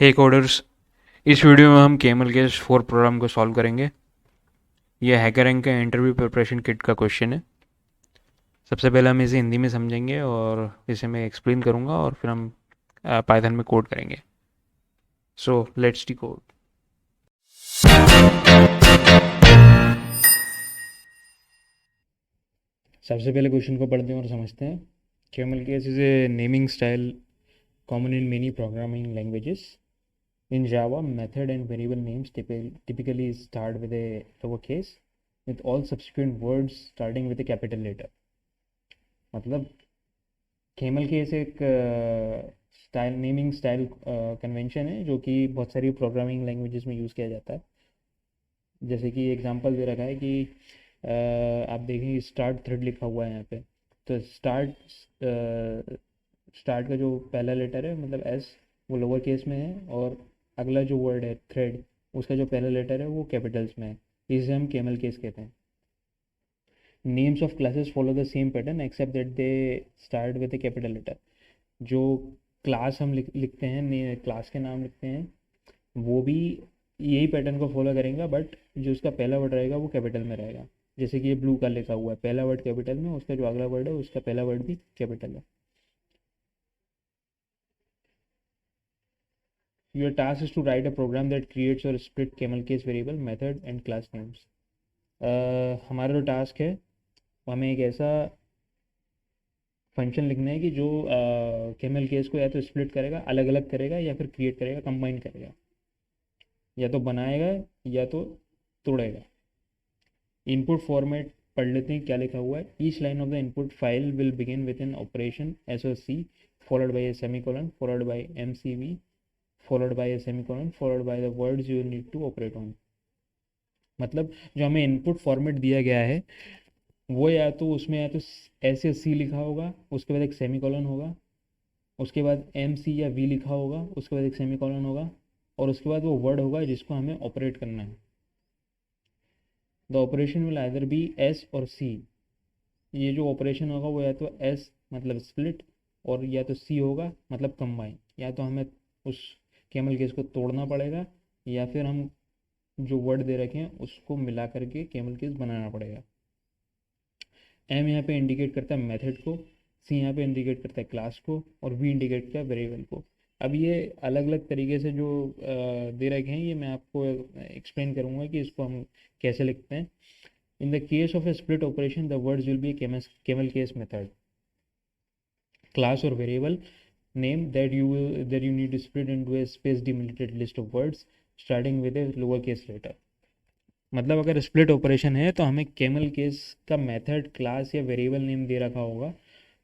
हे coders, इस video में हम केमल के 4 प्रोग्राम को सॉल्व करेंगे। यह हैकर रैंक का इंटरव्यू प्रिपरेशन किट का क्वेश्चन है। सबसे पहले हम इसे हिंदी में समझेंगे और इसे मैं एक्सप्लेन करूँगा और फिर हम पाइथन में कोड करेंगे। So let's D code. सबसे पहले क्वेश्चन को पढ़ते हैं और समझते हैं। Camel case is a naming style common in many programming languages. In Java, method and variable names typically start with a lowercase, with all subsequent words starting with a capital letter. मतलब camel case एक style naming style convention है जो कि बहुत सारी programming languages में use किया जाता है। जैसे कि एग्जांपल दे रखा है कि आप देखेंगे स्टार्ट थ्रेड लिखा हुआ है यहाँ पे। तो स्टार्ट का जो पहला लेटर है मतलब एस, वो लोअर केस में है, और अगला जो वर्ड है थ्रेड, उसका जो पहला लेटर है वो कैपिटल्स में है। इसे हम केमल केस कहते हैं। Names of classes follow the same pattern except that they start with a capital letter. जो क्लास हम लिखते हैं, क्लास के नाम लिखते हैं, वो भी यही पैटर्न को फॉलो करेंगे, बट जो उसका पहला वर्ड रहेगा वो कैपिटल में रहेगा। जैसे कि ये ब्लू का लिखा हुआ है, पहला वर्ड कैपिटल में, उसका जो अगला वर्ड है उसका पहला वर्ड भी कैपिटल है। Your task is to write a program that creates or split camel case variable method and class names. हमारा जो टास्क है वो हमें एक ऐसा फंक्शन लिखना है कि जो कैमल केस को या तो स्प्लिट करेगा, अलग अलग करेगा, या फिर क्रिएट करेगा, कंबाइन करेगा, या तो बनाएगा या तो तोड़ेगा। इनपुट फॉर्मेट पढ़ लेते हैं क्या लिखा हुआ है। Each line of the input file will begin with an operation S O C followed by a semicolon followed by M C V followed by a semicolon followed by the words you need to operate on. मतलब जो हमें input format दिया गया है वो या तो उसमें या तो एस या सी लिखा होगा, उसके बाद एक सेमीकोलन होगा, उसके बाद एम सी या वी लिखा होगा, उसके बाद एक सेमीकोलन होगा, और उसके बाद वो वर्ड होगा जिसको हमें ऑपरेट करना है। The operation will either be S or C. ये जो ऑपरेशन होगा वो या तो एस मतलब स्प्लिट, और या तो सी होगा मतलब कंबाइन। या तो हमें उस कैमल केस को तोड़ना पड़ेगा, या फिर हम जो वर्ड दे रखे हैं उसको मिला करके कैमल केस बनाना पड़ेगा। एम यहाँ पे इंडिकेट करता है मेथड को, सी यहाँ पे इंडिकेट करता है क्लास को, और वी इंडिकेट करता है वेरिएबल को। अब ये अलग अलग तरीके से जो दे रखे हैं ये मैं आपको एक्सप्लेन करूँगा कि इसको हम कैसे लिखते हैं। इन the case of A split operation the words will be camel case method, class और variable name that you need to split into a space delimited list of words starting with a lower case letter। मतलब अगर split operation है तो हमें camel case का method, class या variable name दे रखा होगा,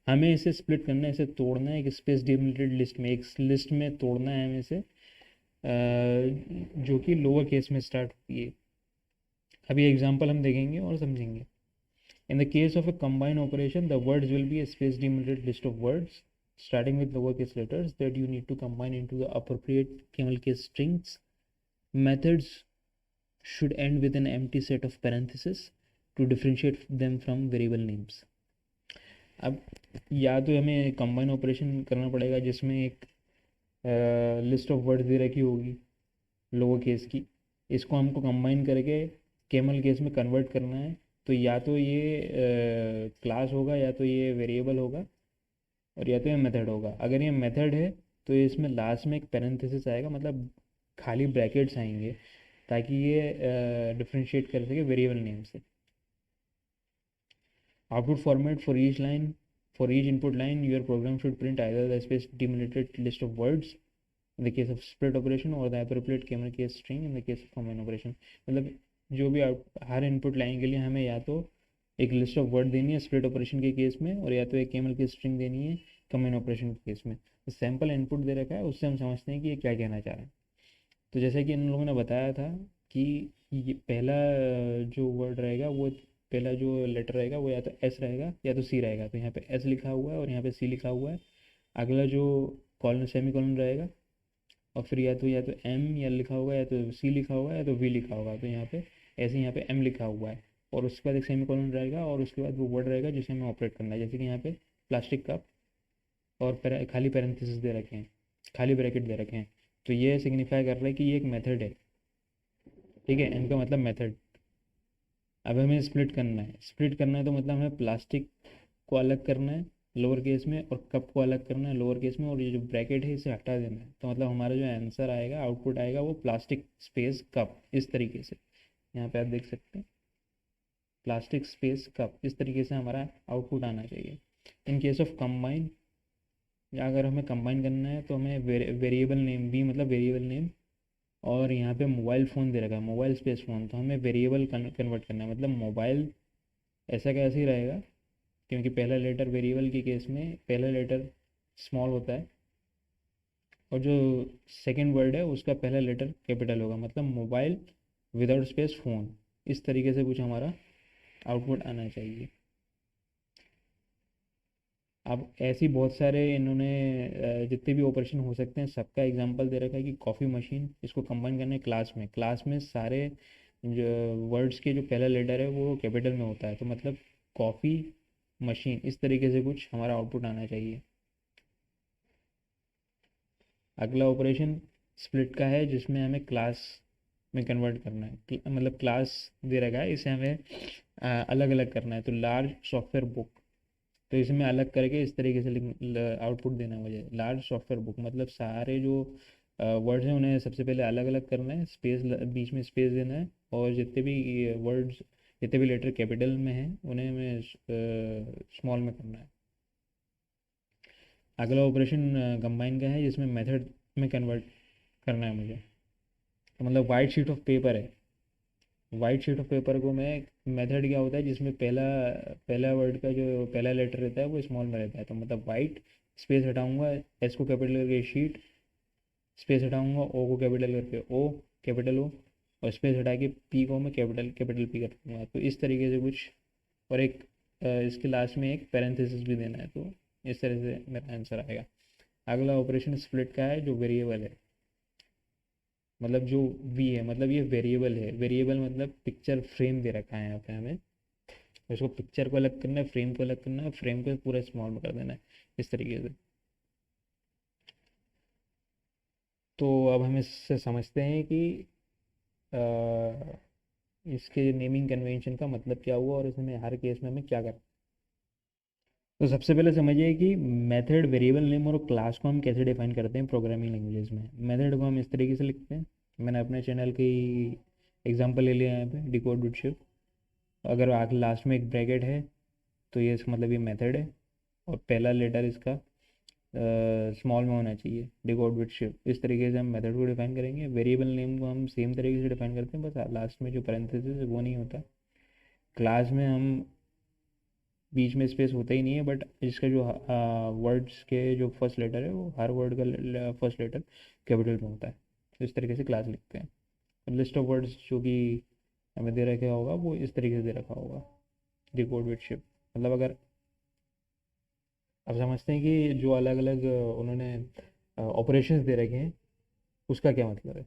हमें इसे स्प्लिट करना है, इसे तोड़ना है एक स्पेस डिलिमिटेड लिस्ट में, एक लिस्ट में तोड़ना है हमें इसे, जो कि लोअर केस में स्टार्ट होती है। अभी एग्जांपल हम देखेंगे और समझेंगे। इन the case of A combine operation the words will be A space delimited list of words starting with lowercase letters that you need to combine into the appropriate camel case strings. Methods should end with an empty set of parentheses to differentiate them from variable names। अब या तो हमें combine operation करना पड़ेगा जिसमें एक list of words दे रखी होगी लोअर केस की, इसको हमको कंबाइन करके कैमल केस में कन्वर्ट करना है। तो या तो ये क्लास होगा, या तो ये वेरिएबल होगा, और या तो ये मेथड होगा। अगर ये मेथड है तो इसमें लास्ट में एक पैरेंथेसिस आएगा, मतलब खाली ब्रैकेट्स आएंगे, ताकि ये डिफ्रेंशिएट कर सके वेरिएबल नेम से। Output format for each input line your program should print either the space delimited list of words in the case of split operation और the appropriate camel case string in the case of combine operation. मतलब जो भी हर input line के लिए हमें या तो एक लिस्ट ऑफ वर्ड देनी है स्प्लिट ऑपरेशन के केस में, और या तो एक कैमल की स्ट्रिंग देनी है कंबाइन ऑपरेशन के केस में। तो सैम्पल इनपुट दे रखा है, उससे हम समझते हैं कि ये क्या कहना चाह रहे हैं। तो जैसे कि इन लोगों ने बताया था कि ये पहला जो वर्ड रहेगा, वो पहला जो लेटर रहेगा वो या तो एस रहेगा या तो सी रहेगा। तो यहाँ पे एस लिखा हुआ है और यहाँ पे सी लिखा हुआ है। अगला जो कॉलन सेमी कॉलन रहेगा, और फिर या तो एम या लिखा होगा, या तो सी लिखा होगा, या तो वी लिखा होगा। तो यहाँ पे ऐसे यहाँ पे एम लिखा हुआ है, और उसके बाद एक सेमी कॉलन रहेगा, और उसके बाद वो वर्ड रहेगा जिसे हमें ऑपरेट करना है। जैसे कि यहाँ पे प्लास्टिक कप, और खाली पैरेंथेसिस दे रखे हैं, खाली ब्रैकेट दे रखे हैं। तो ये सिग्निफाई कर रहा है कि ये एक मेथड है, ठीक है, एन का मतलब मेथड। अब हमें स्प्लिट करना है, स्प्लिट करना है तो मतलब हमें प्लास्टिक को अलग करना है लोअर केस में, और कप को अलग करना है लोअर केस में, और ये जो ब्रैकेट है इसे हटा देना है। तो मतलब हमारा जो आंसर आएगा, आउटपुट आएगा, वो प्लास्टिक स्पेस कप, इस तरीके से। यहाँ पे आप देख सकते हैं, प्लास्टिक स्पेस कप, इस तरीके से हमारा आउटपुट आना चाहिए। इन केस ऑफ कंबाइन, या अगर हमें कंबाइन करना है तो हमें वेरिएबल नेम भी, मतलब वेरिएबल नेम, और यहाँ पे मोबाइल फ़ोन दे रखा है, मोबाइल स्पेस फ़ोन, तो हमें वेरिएबल कन्वर्ट करना है, मतलब मोबाइल ऐसा कैसे ही रहेगा, क्योंकि पहला लेटर वेरिएबल के केस में पहला लेटर स्मॉल होता है, और जो सेकंड वर्ड है उसका पहला लेटर कैपिटल होगा, मतलब मोबाइल विदाउट स्पेस फ़ोन। इस तरीके से कुछ हमारा आउटपुट आना चाहिए। अब ऐसी बहुत सारे इन्होंने जितने भी ऑपरेशन हो सकते हैं सबका एग्जांपल दे रखा है कि कॉफ़ी मशीन, इसको कंबाइन करना है क्लास में, क्लास में सारे जो वर्ड्स के जो पहला लेटर है वो कैपिटल में होता है, तो मतलब कॉफ़ी मशीन, इस तरीके से कुछ हमारा आउटपुट आना चाहिए। अगला ऑपरेशन स्प्लिट का है, जिसमें हमें क्लास में कन्वर्ट करना है, मतलब क्लास दे रखा है, इसे हमें अलग अलग करना है। तो लार्ज सॉफ्टवेयर बुक, तो इसमें अलग करके इस तरीके से आउटपुट देना है मुझे, लार्ज सॉफ्टवेयर बुक, मतलब सारे जो वर्ड्स हैं उन्हें सबसे पहले अलग अलग करना है, स्पेस बीच में स्पेस देना है, और जितने भी वर्ड्स, जितने भी लेटर कैपिटल में हैं उन्हें हमें स्मॉल में करना है। अगला ऑपरेशन कंबाइन का है, जिसमें मेथड में कन्वर्ट करना है मुझे। तो मतलब वाइट शीट ऑफ पेपर है, वाइट शीट ऑफ पेपर को मैं, मेथड क्या होता है जिसमें पहला पहला वर्ड का जो पहला लेटर रहता है वो स्मॉल में रहता है, तो मतलब वाइट स्पेस हटाऊंगा, एस को कैपिटल करके शीट, स्पेस हटाऊंगा, ओ को कैपिटल करके ओ, कैपिटल ओ, और स्पेस हटा के पी को मैं कैपिटल कैपिटल पी कर दूंगा। तो इस तरीके से कुछ, और एक इसके लास्ट में एक पैरेंथेसिस भी देना है, तो इस तरह से मेरा आंसर आएगा। अगला ऑपरेशन स्प्लिट का है, जो वेरिएबल है, मतलब जो वी है, मतलब ये वेरिएबल है, वेरिएबल मतलब पिक्चर फ्रेम दे रखा है यहाँ पे हमें, उसको पिक्चर को अलग करना है, फ्रेम को अलग करना है, फ्रेम को पूरा स्मॉल में कर देना है, इस तरीके से। तो अब हम इससे समझते हैं कि अ, इसके नेमिंग कन्वेंशन का मतलब क्या हुआ, और इसमें हर केस में हमें क्या करना है। तो सबसे पहले समझिए कि मेथड, वेरिएबल नेम और क्लास को हम कैसे डिफाइन करते हैं प्रोग्रामिंग लैंग्वेज में। मेथड को हम इस तरीके से लिखते हैं, मैंने अपने चैनल की एग्जांपल ले लिया है यहाँ पे, डिकोड विद शिफ्ट। अगर आगे लास्ट में एक ब्रैकेट है तो ये इसका मतलब ये मेथड है, और पहला लेटर इसका स्मॉल में होना चाहिए, डिकोड विद शिफ्ट। इस तरीके से हम मेथड को डिफाइन करेंगे। वेरिएबल नेम को हम सेम तरीके से डिफाइन करते हैं, बस लास्ट में जो पैरेंथेसिस है वो नहीं होता। क्लास में हम बीच में स्पेस होता ही नहीं है, बट इसका जो वर्ड्स के जो फर्स्ट लेटर है वो हर वर्ड का फर्स्ट लेटर कैपिटल में होता है, तो इस तरीके से क्लास लिखते हैं। लिस्ट ऑफ वर्ड्स जो कि हमें दे रखा होगा वो इस तरीके से दे रखा होगा, डिकोड विद शिफ्ट। मतलब अगर आप समझते हैं कि जो अलग अलग उन्होंने ऑपरेशंस दे रखे हैं उसका क्या मतलब है।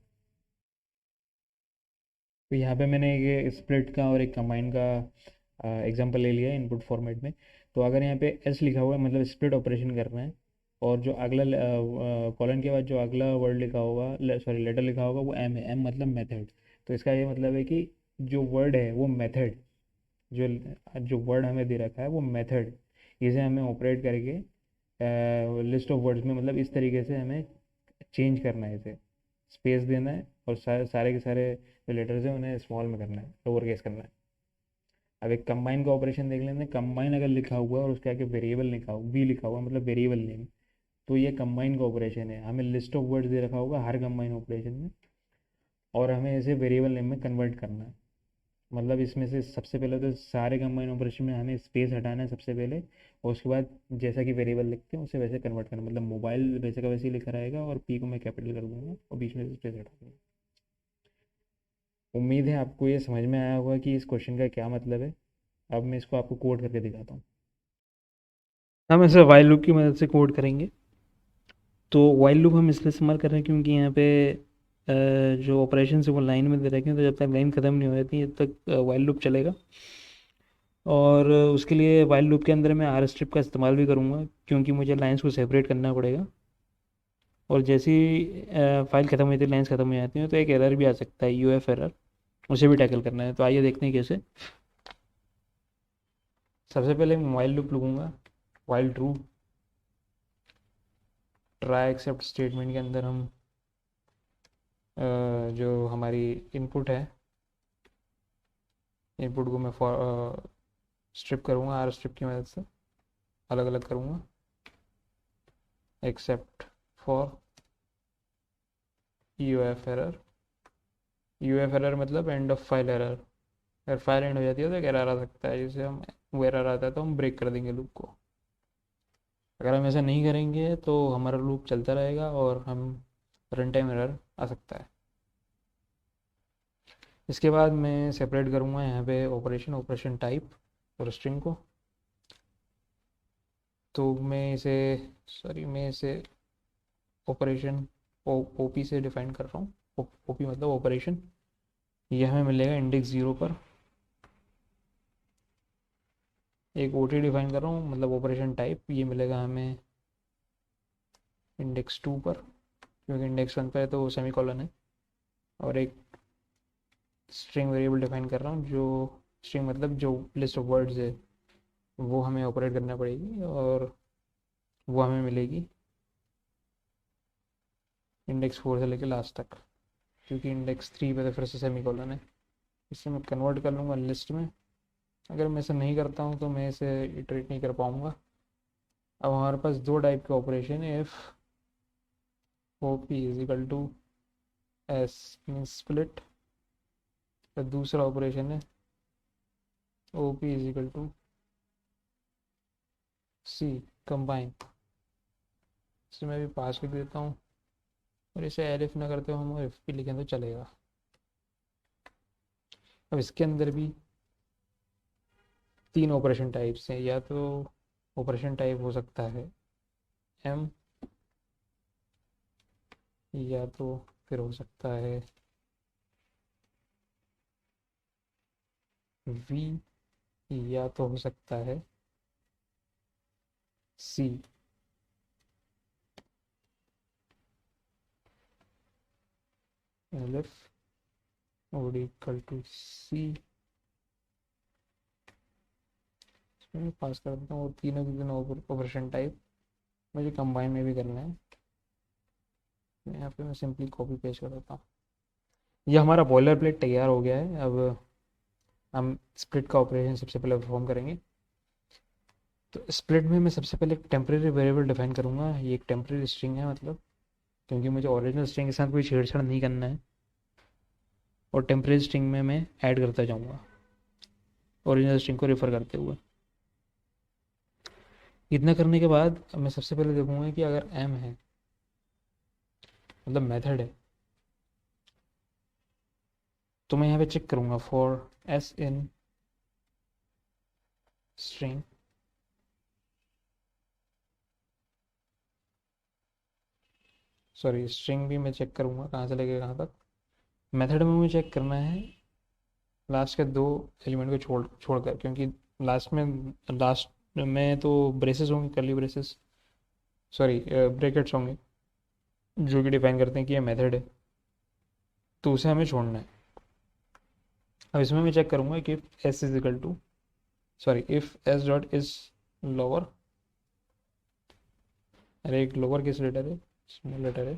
तो यहाँ पे मैंने एक स्प्लिट का और एक कंबाइन का एग्जांपल ले लिया है इनपुट फॉर्मेट में। तो अगर यहाँ पे एस लिखा हुआ है मतलब स्प्लिट ऑपरेशन करना है, और जो अगला कॉलन के बाद जो अगला वर्ड लिखा होगा, सॉरी लेटर लिखा होगा, वो एम है, एम मतलब मेथड। तो इसका ये मतलब है कि जो वर्ड है वो मेथड, जो जो वर्ड हमें दे रखा है वो मेथड, इसे हमें ऑपरेट करके लिस्ट ऑफ वर्ड्स में, मतलब इस तरीके से हमें चेंज करना है, इसे स्पेस देना है, और सारे के सारे जो लेटर्स हैं उन्हें स्मॉल में करना है, लोअर केस करना है। अब एक कंबाइन का ऑपरेशन देख लेते हैं। कंबाइन अगर लिखा हुआ है और उसके आगे वेरिएबल लिखा हुआ, वी लिखा हुआ मतलब वेरिएबल नेम, तो ये कंबाइन का ऑपरेशन है। हमें लिस्ट ऑफ वर्ड्स दे रखा होगा हर कंबाइन ऑपरेशन में, और हमें इसे वेरिएबल नेम में कन्वर्ट करना है। मतलब इसमें से सबसे पहले तो सारे कंबाइन ऑपरेशन में हमें स्पेस हटाना है सबसे पहले, और उसके बाद जैसा कि वेरिएबल लिखते हैं उसे वैसे कन्वर्ट करना, मतलब मोबाइल वैसे का वैसे ही लिखा रहेगा, और पी को मैं कैपिटल कर दूंगा और बीच में से स्पेस हटा दूंगा। उम्मीद है आपको ये समझ में आया होगा कि इस क्वेश्चन का क्या मतलब है। अब मैं इसको आपको कोड करके दिखाता हूँ। हम इसे वाइल लूप की मदद से कोड करेंगे। तो वाइल लूप हम इसलिए इस्तेमाल कर रहे हैं क्योंकि यहाँ पे जो ऑपरेशन है वो लाइन में दे रखे हैं, तो जब तक लाइन ख़त्म नहीं हो जाती जब तक वाइल लूप चलेगा। और उसके लिए वाइल लूप के अंदर मैं आर स्ट्रिप का इस्तेमाल भी करूँगा क्योंकि मुझे लाइंस को सेपरेट करना पड़ेगा। और जैसी फाइल ख़त्म हो जाती है, लाइन्स ख़त्म हो जाती हैं, तो एक एरर भी आ सकता है, यूएफ एरर, उसे भी टैकल करना है। तो आइए देखते हैं कैसे। सबसे पहले मैं वाइल लूप लूँगा, while true, try except statement के अंदर हम जो हमारी इनपुट है, इनपुट को मैं स्ट्रिप करूँगा, आर स्ट्रिप की मदद से अलग अलग करूँगा, except for UF error. UF error मतलब एंड ऑफ फाइल एरर। अगर फाइल एंड हो जाती है तो एक एरर आ सकता है, जिसे हम, वो एरर आता है तो हम ब्रेक कर देंगे लूप को। अगर हम ऐसा नहीं करेंगे तो हमारा लूप चलता रहेगा और हम रन टाइम एरर आ सकता है। इसके बाद मैं सेपरेट करूँगा यहाँ पे ऑपरेशन टाइप और स्ट्रिंग को। तो मैं इसे ऑपरेशन ओपी से डिफाइन कर रहा हूँ। ओपी मतलब ऑपरेशन। यह हमें मिलेगा इंडेक्स 0 पर। एक ओटी डिफाइन कर रहा हूँ, मतलब ऑपरेशन टाइप, ये मिलेगा हमें इंडेक्स 2 पर, क्योंकि इंडेक्स 1 पर है तो सेमी कॉलन है। और एक स्ट्रिंग वेरिएबल डिफाइन कर रहा हूँ, जो स्ट्रिंग मतलब जो लिस्ट ऑफ वर्ड्स है वो हमें ऑपरेट करना पड़ेगी, और वो हमें मिलेगी इंडेक्स 4 से लेकर लास्ट तक, क्योंकि इंडेक्स 3 पे तो फिर से सेमी कॉलन है। इसे मैं कन्वर्ट कर लूँगा लिस्ट में। अगर मैं ऐसा नहीं करता हूँ तो मैं इसे इटरेट नहीं कर पाऊँगा। अब हमारे पास दो टाइप के ऑपरेशन है, if O P is equal to S mean split, तो दूसरा ऑपरेशन है O P is equal to C combine. इसे मैं भी पास लिख देता हूँ, और इसे एलिफ ना करते हो हम एफ पी लिखें तो चलेगा। अब इसके अंदर भी तीन ऑपरेशन टाइप्स हैं, या तो ऑपरेशन टाइप हो सकता है एम, या तो फिर हो सकता है वी, या तो हो सकता है सी। एलिफ और इक्वल टू सी, इसमें पास कर देता हूँ। और तीनों की तीनों ऑपरेशन टाइप मुझे कंबाइन में भी करना है। यहाँ पे मैं सिंपली कॉपी पेस्ट कर देता हूँ। ये हमारा बॉयलर प्लेट तैयार हो गया है। अब हम स्प्लिट का ऑपरेशन सबसे पहले परफॉर्म करेंगे। तो स्प्लिट में मैं सबसे पहले एक टेम्प्रेरी वेरिएबल डिफाइन करूँगा। ये एक टेम्प्रेरी स्ट्रिंग है, मतलब क्योंकि मुझे ओरिजिनल स्ट्रिंग के साथ कोई छेड़छाड़ नहीं करना है, और टेम्प्रेरी स्ट्रिंग में मैं ऐड करता जाऊँगा ओरिजिनल स्ट्रिंग को रेफर करते हुए। इतना करने के बाद मैं सबसे पहले देखूँगा कि अगर एम है, मतलब मेथड है, तो मैं यहाँ पे चेक करूँगा for S in string, sorry string भी मैं चेक करूँगा कहाँ से लेके कहाँ तक। मेथड में मुझे चेक करना है लास्ट के दो एलिमेंट को छोड़कर, क्योंकि लास्ट में तो ब्रेसेस होंगे, कर्ली ब्रेसेस, सॉरी ब्रैकेट्स होंगे, जो कि डिफाइन करते हैं कि ये मेथड है, तो उसे हमें छोड़ना है। अब इसमें मैं चेक करूँगा कि S is equal to, sorry if S dot is lower, अरे एक लोअर किस लेटर है, स्मॉल लेटर है,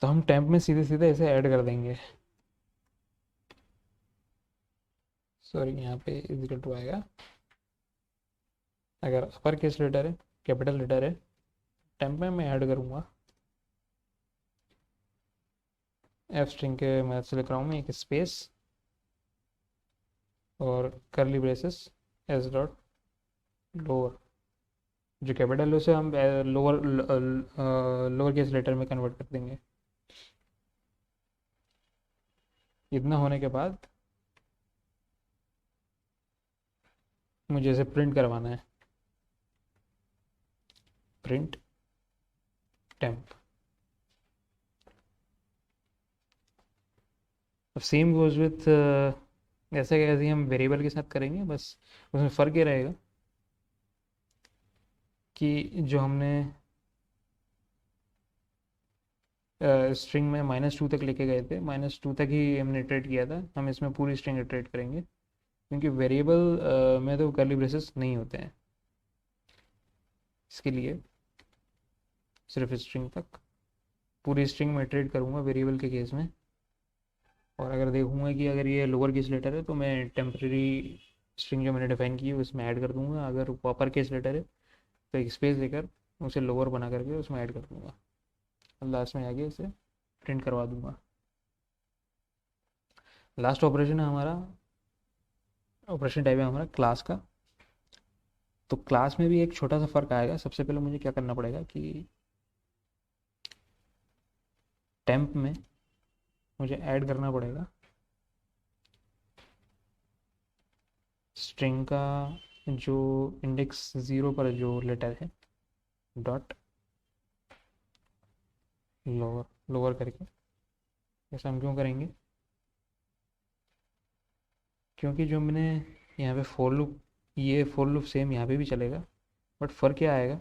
तो हम टेम्प में सीधे सीधे इसे ऐड कर देंगे। सॉरी यहाँ पे इज इक्वल टू आएगा, अगर अपर केस लेटर है, कैपिटल लेटर है, टेम्प में मैं ऐड करूँगा एफ स्ट्रिंग के मदद से लिख रहा हूँ मैं एक स्पेस और करली ब्रेसेस एस डॉट लोअर, जो कैपिटल है उसे हम लोअर केस लेटर में कन्वर्ट कर देंगे। इतना होने के बाद मुझे इसे प्रिंट करवाना है, प्रिंट टेम्प। अब सेम गोज विथ, ऐसे कैसे हम वेरिएबल के साथ करेंगे, बस उसमें फ़र्क ये रहेगा कि जो हमने स्ट्रिंग में -2 तक लेके गए थे, -2 तक ही हमने इटरेट किया था, हम इसमें पूरी स्ट्रिंग इटरेट करेंगे क्योंकि वेरिएबल में तो कर्ली ब्रेसेस नहीं होते हैं, इसके लिए सिर्फ स्ट्रिंग तक पूरी स्ट्रिंग में इटरेट करूँगा वेरिएबल के केस में। और अगर देखूंगा कि अगर ये लोअर केस लेटर है तो मैं टेम्प्रेरी स्ट्रिंग जो मैंने डिफाइन की है उसमें ऐड कर दूंगा, अगर अपर केस लेटर है तो एक स्पेस देकर उसे लोअर बना करके उसमें ऐड कर दूंगा और लास्ट में आगे इसे प्रिंट करवा दूंगा। लास्ट ऑपरेशन है हमारा, ऑपरेशन टाइप है हमारा क्लास का। तो क्लास में भी एक छोटा सा फ़र्क आएगा। सबसे पहले मुझे क्या करना पड़ेगा कि टेम्प में मुझे ऐड करना पड़ेगा स्ट्रिंग का जो इंडेक्स 0 पर जो लेटर है, डॉट लोअर, लोअर करके। ऐसा हम क्यों करेंगे? क्योंकि जो मैंने यहाँ पे फॉर लूप, ये फॉर लूप सेम यहाँ पे भी चलेगा, बट फ़र्क क्या आएगा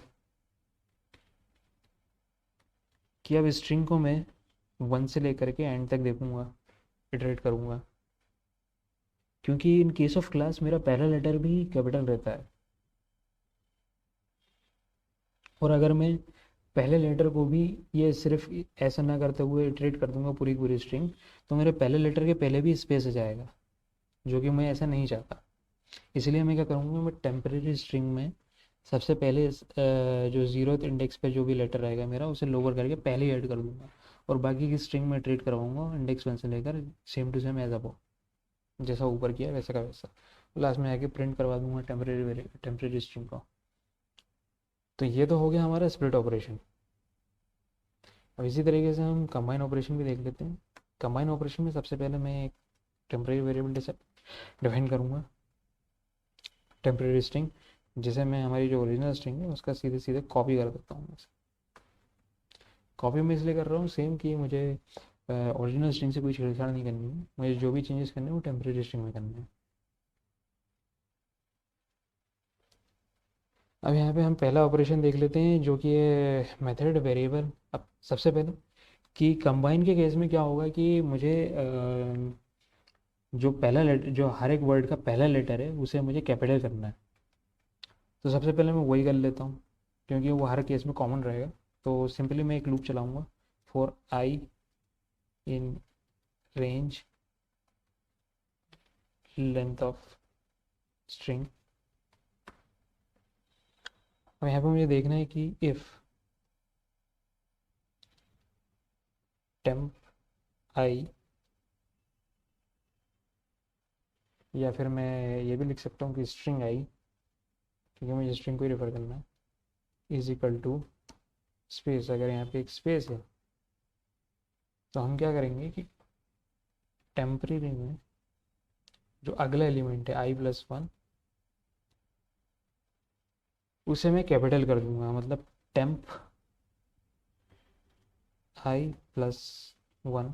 कि अब स्ट्रिंग को मैं 1 से लेकर के एंड तक देखूंगा, इटरेट करूंगा, क्योंकि इन केस ऑफ क्लास मेरा पहला लेटर भी कैपिटल रहता है। और अगर मैं पहले लेटर को भी ये सिर्फ ऐसा ना करते हुए इटरेट कर दूंगा पूरी पूरी स्ट्रिंग, तो मेरे पहले लेटर के पहले भी स्पेस आ जाएगा, जो कि मैं ऐसा नहीं चाहता। इसलिए मैं क्या करूँगा, मैं टेम्परेरी स्ट्रिंग में सबसे पहले जो 0th इंडेक्स पे जो भी लेटर रहेगा मेरा उसे लोअर करके पहले ही ऐड कर दूंगा, और बाकी की स्ट्रिंग में ट्रीट करवाऊंगा इंडेक्स 1 से लेकर same to same as a, जैसा ऊपर किया वैसा का वैसा। लास्ट में आके प्रिंट करवा दूंगा टेम्परेरी स्ट्रिंग को। तो ये तो हो गया हमारा स्प्लिट ऑपरेशन। अब इसी तरीके से हम कंबाइन ऑपरेशन भी देख लेते हैं। कंबाइन ऑपरेशन में सबसे पहले मैं एक टेम्परेरी वेरिएबल डिफाइन करूँगा, टेम्परेरी स्ट्रिंग, जिसे मैं हमारी जो ओरिजिनल स्ट्रिंग है उसका सीधे सीधे कॉपी कर देता हूँ। कॉपी में इसलिए कर रहा हूँ सेम कि मुझे ओरिजिनल स्ट्रिंग से कोई छेड़छाड़ नहीं करनी है, मुझे जो भी चेंजेस करने हैं वो टेम्परेरी स्ट्रिंग में करने हैं। अब यहाँ पे हम पहला ऑपरेशन देख लेते हैं जो कि है मेथड वेरिएबल। अब सबसे पहले कि कंबाइन के केस में क्या होगा कि मुझे जो पहला लेटर, जो हर एक वर्ड का पहला लेटर है उसे मुझे कैपिटल करना है। तो सबसे पहले मैं वही कर लेता हूँ क्योंकि वो हर केस में कॉमन रहेगा। तो सिंपली मैं एक लूप चलाऊँगा, for I in range length of string. अब यहाँ पे मुझे देखना है कि इफ़ टेम्प आई, या फिर मैं ये भी लिख सकता हूँ कि स्ट्रिंग आई, क्योंकि मुझे स्ट्रिंग को ही रेफर करना है, इज इक्वल टू स्पेस। अगर यहाँ पे एक स्पेस है तो हम क्या करेंगे कि टेम्परेरी में जो अगला एलिमेंट है i+1 उसे मैं कैपिटल कर दूंगा, मतलब टेम्प i+1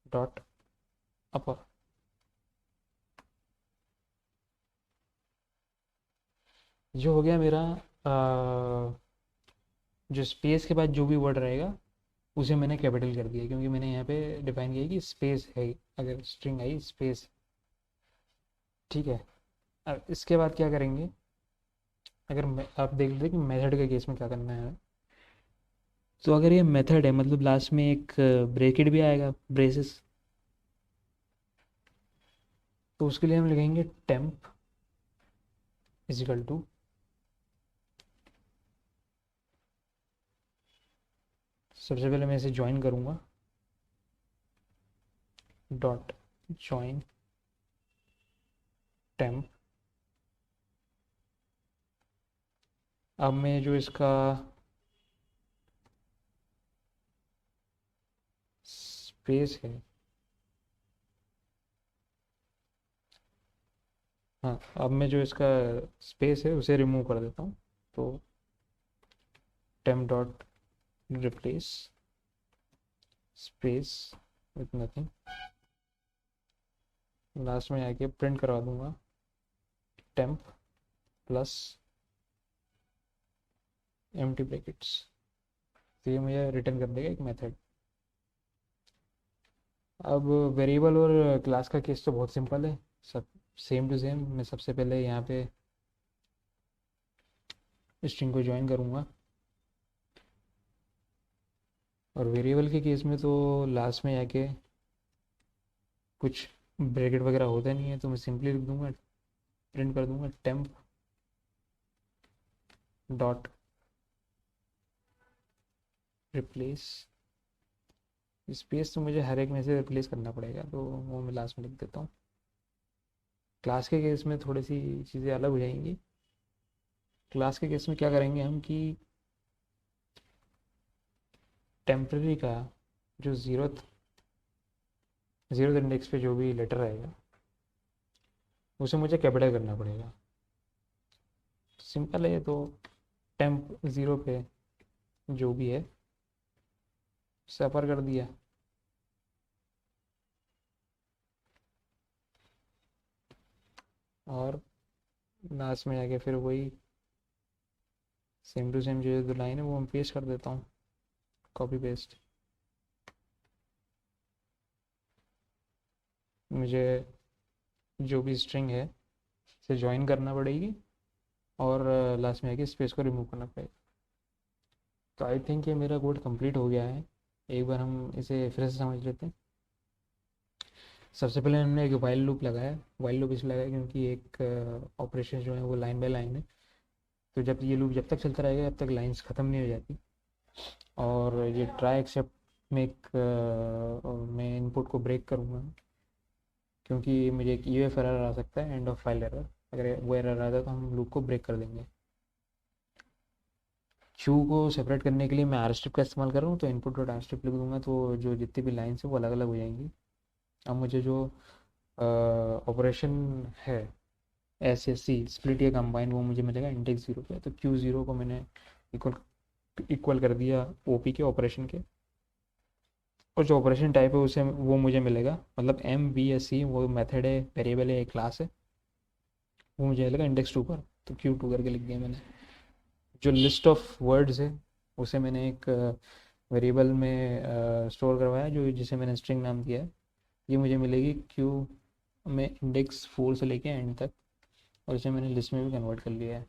डॉट अपर। जो हो गया मेरा जो स्पेस के बाद जो भी वर्ड रहेगा उसे मैंने कैपिटल कर दिया, क्योंकि मैंने यहाँ पे डिफाइन किया कि स्पेस है अगर स्ट्रिंग आई स्पेस। ठीक है। अब इसके बाद क्या करेंगे, अगर आप देख लेते कि मेथड के केस में क्या करना है। तो अगर ये मेथड है मतलब लास्ट में एक ब्रेकेट भी आएगा, ब्रेसेस, तो उसके लिए हम लिखेंगे टेम्प इज इक्वल टू, सबसे पहले मैं इसे ज्वाइन करूँगा, डॉट ज्वाइन टेम्प। अब मैं जो इसका स्पेस है, हाँ, अब मैं जो इसका स्पेस है उसे रिमूव कर देता हूँ। तो temp dot replace space with nothing, last में आके प्रिंट करवा दूंगा टेम्प प्लस एम्प्टी ब्रैकेट्स। तो ये मुझे रिटर्न कर देगा एक मेथड। अब वेरिएबल और क्लास का केस तो बहुत सिंपल है, सब सेम टू सेम। मैं सबसे पहले यहाँ पे स्ट्रिंग को ज्वाइन करूँगा, और वेरिएबल के केस में तो लास्ट में जाके कुछ ब्रैकेट वगैरह होता नहीं है, तो मैं सिंपली लिख दूँगा, प्रिंट कर दूँगा टेम्प डॉट रिप्लेस। स्पेस तो मुझे हर एक में से रिप्लेस करना पड़ेगा, तो वो मैं लास्ट में लिख देता हूँ। क्लास के केस में थोड़ी सी चीज़ें अलग हो जाएंगी। क्लास के केस में क्या करेंगे हम कि टेम्परेरी का जो जीरो इंडेक्स पे जो भी लेटर आएगा उसे मुझे कैपिटल करना पड़ेगा। सिंपल है ये तो। टेम्प ज़ीरो पे जो भी है उसे अपर कर दिया, और लास्ट में जाके फिर वही सेम टू सेम जो लाइन है वो हम पेस्ट कर देता हूँ, कॉपी पेस्ट। मुझे जो भी स्ट्रिंग है उसे ज्वाइन करना पड़ेगी, और लास्ट में आके स्पेस को रिमूव करना पड़ेगा। तो आई थिंक ये मेरा कोड कंप्लीट हो गया है। एक बार हम इसे फिर से समझ लेते हैं। सबसे पहले हमने एक वाइल लूप लगाया। वाइल लूप इसलिए लगाया क्योंकि एक ऑपरेशन जो है वो लाइन बाय लाइन है, तो जब ये लूप जब तक चलता रहेगा जब तक लाइंस ख़त्म नहीं हो जाती। और ये ट्राई एक्सेप्ट में मैं इनपुट को ब्रेक करूँगा, क्योंकि मुझे एक यूएफ एरर आ सकता है, एंड ऑफ फाइल एरर। अगर वो एरर आता है तो हम लूप को ब्रेक कर देंगे। क्यू को सेपरेट करने के लिए मैं आर स्ट्रिप का इस्तेमाल कर रहा हूँ, तो इनपुट डॉट आर स्ट्रिप लिख दूंगा, तो जो जितनी भी लाइन्स है वो अलग अलग हो जाएंगी। अब मुझे जो ऑपरेशन है एस एस सी स्प्लिट या कंबाइन वो मुझे मिलेगा इंडेक्स ज़ीरो पे। तो क्यू ज़ीरो को मैंने इक्वल इक्वल कर दिया ओपी के ऑपरेशन के, और जो ऑपरेशन टाइप है उसे वो मुझे मिलेगा, मतलब एम बी एस सी वो मेथड है, वेरिएबल है, क्लास है, वो मुझे मिलेगा इंडेक्स टू पर। तो क्यू टू करके लिख दिया मैंने। जो लिस्ट ऑफ वर्ड्स है उसे मैंने एक वेरिएबल में स्टोर करवाया, जो जिसे मैंने स्ट्रिंग नाम दिया है। ये मुझे मिलेगी क्यू में इंडेक्स फोर से लेके एंड तक, और इसे मैंने लिस्ट में भी कन्वर्ट कर लिया है।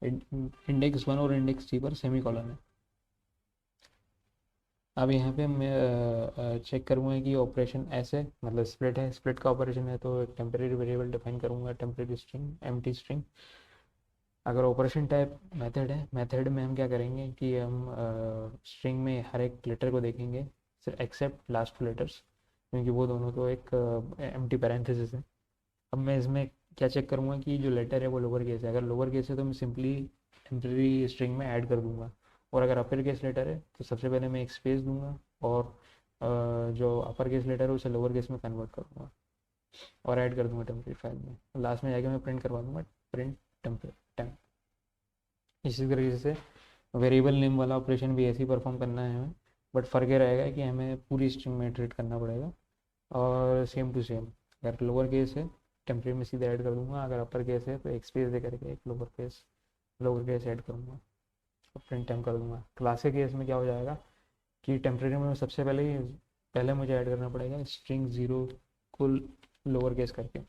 इंडेक्स वन और इंडेक्स थ्री पर सेमी कॉलन है। अब यहाँ पे मैं चेक करूँगा कि ऑपरेशन ऐसे मतलब स्प्लिट है। स्प्लिट का ऑपरेशन है तो एक टेम्परेरी वेरिएबल डिफाइन करूँगा, टेम्परेरी स्ट्रिंग एम्प्टी स्ट्रिंग। अगर ऑपरेशन टाइप मेथड है, मेथड में हम क्या करेंगे कि हम स्ट्रिंग में हर एक लेटर को देखेंगे सिर्फ एक्सेप्ट लास्ट टू लेटर्स, क्योंकि वो दोनों तो एक एम्प्टी पैरेंथेसिस है। अब मैं इसमें क्या चेक करूँगा कि जो लेटर है वो लोअर केस है। अगर लोअर केस है तो मैं सिंपली टेम्परेरी स्ट्रिंग में ऐड कर दूँगा, और अगर अपर केस लेटर है तो सबसे पहले मैं एक स्पेस दूंगा, और जो अपर केस लेटर है उसे लोअर केस में कन्वर्ट करूँगा और ऐड कर दूँगा टेम्परेरी फाइल में। लास्ट में जाके मैं प्रिंट करवा दूँगा प्रिंट टेम्प। इसी तरीके से वेरिएबल नेम वाला ऑपरेशन भी ऐसे ही परफॉर्म करना है हमें, बट फ़र्क ये रहेगा कि हमें पूरी स्ट्रिंग में ट्रीट करना पड़ेगा। और सेम टू सेम, अगर लोअर केस है टेम्परेरी में सीधे ऐड कर दूंगा, अगर अपर केस है तो एक स्पेस दे करके एक लोअर केस ऐड करूँगा और प्रिंट टेम्प कर दूंगा। क्लास के केस में क्या हो जाएगा कि टेम्परेरी में सबसे पहले मुझे ऐड करना पड़ेगा स्ट्रिंग ज़ीरो को लोअर केस करके,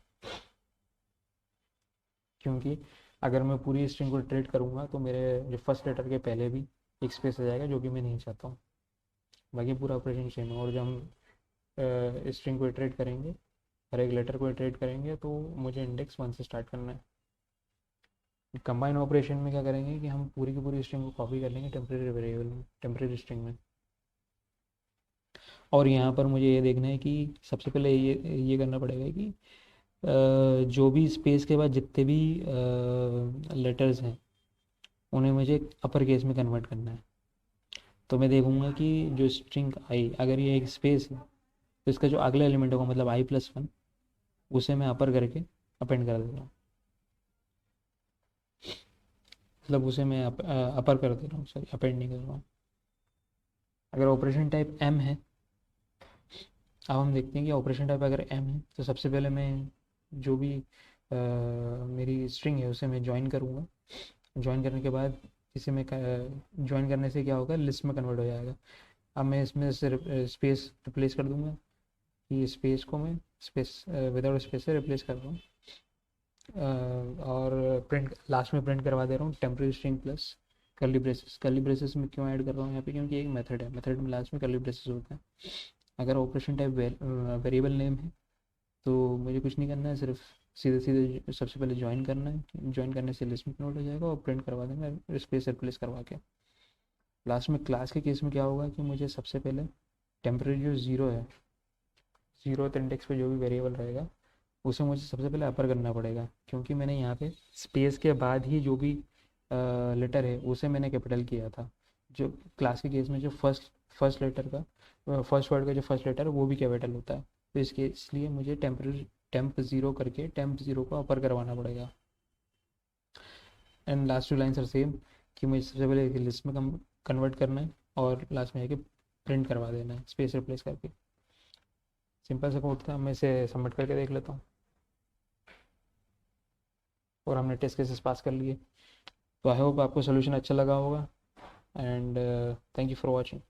क्योंकि अगर मैं पूरी स्ट्रिंग को ट्रीट करूँगा तो मेरे जो फर्स्ट लेटर के पहले भी एक स्पेस आ जाएगा, जो कि मैं नहीं चाहता हूँ। बाकी पूरा ऑपरेशन सेम है। और जब हम स्ट्रिंग को इटरेट करेंगे, हर एक लेटर को इटरेट करेंगे, तो मुझे इंडेक्स वन से स्टार्ट करना है। कंबाइन ऑपरेशन में क्या करेंगे कि हम पूरी की पूरी स्ट्रिंग को कॉपी कर लेंगे टेम्परेरी वेरिएबल में, टेम्परेरी स्ट्रिंग में। और यहाँ पर मुझे ये देखना है कि सबसे पहले ये करना पड़ेगा कि जो भी स्पेस के बाद जितने भी लेटर्स हैं उन्हें मुझे अपर केस में कन्वर्ट करना है। तो मैं देखूंगा कि जो स्ट्रिंग आई, अगर ये एक स्पेस है तो इसका जो अगला एलिमेंट होगा मतलब आई प्लस वन, उसे मैं अपर करके अपेंड कर देता हूँ, मतलब उसे मैं अपर कर दे रहा हूँ, सॉरी अपेंड नहीं कर रहा हूँ। अगर ऑपरेशन टाइप एम है, अब हम देखते हैं कि ऑपरेशन टाइप अगर एम है तो सबसे पहले मैं जो भी मेरी स्ट्रिंग है उसे मैं ज्वाइन करूँगा। ज्वाइन करने के बाद इसे मैं ज्वाइन करने से क्या होगा, लिस्ट में कन्वर्ट हो जाएगा। अब मैं इसमें से स्पेस रिप्लेस कर दूँगा, कि स्पेस को मैं स्पेस विदाउट स्पेस से रिप्लेस कर रहा हूँ, और प्रिंट लास्ट में प्रिंट करवा दे रहा हूँ temporary string plus curly braces. Curly braces में क्यों ऐड कर रहा हूँ यहाँ पे, क्योंकि एक मेथड है, मेथड में लास्ट में कर्ली ब्रेसेस होता है। अगर ऑपरेशन टाइप वेरिएबल नेम है तो मुझे कुछ नहीं करना है, सिर्फ सीधे सीधे सबसे पहले ज्वाइन करना है, ज्वाइन करने से लिस्ट में कन्वर्ट हो जाएगा और प्रिंट करवा देंगे स्पेस रिप्लेस करवा के। लास्ट में क्लास के केस में क्या होगा कि मुझे सबसे पहले टेम्परेरी जो ज़ीरो है, ज़ीरो इंडेक्स पे जो भी वेरिएबल रहेगा उसे मुझे सबसे पहले अपर करना पड़ेगा, क्योंकि मैंने यहाँ पे स्पेस के बाद ही जो भी लेटर है उसे मैंने कैपिटल किया था। जो क्लास के केस में जो फर्स्ट लेटर का फर्स्ट वर्ड का जो फर्स्ट लेटर है वो भी कैपिटल होता है, तो इसलिए मुझे टेम्प ज़ीरो करके टेम्प ज़ीरो को अपर करवाना पड़ेगा। And last two lines are same, कि मुझे सबसे पहले लिस्ट में कन्वर्ट करना है और लास्ट में आके प्रिंट करवा देना है स्पेस रिप्लेस करके। सिंपल सा कोड था, मैं इसे सबमिट करके देख लेता हूँ। और हमने टेस्ट केसेस पास कर लिए। तो आई होप आपको सोल्यूशन अच्छा लगा होगा, and thank you for watching.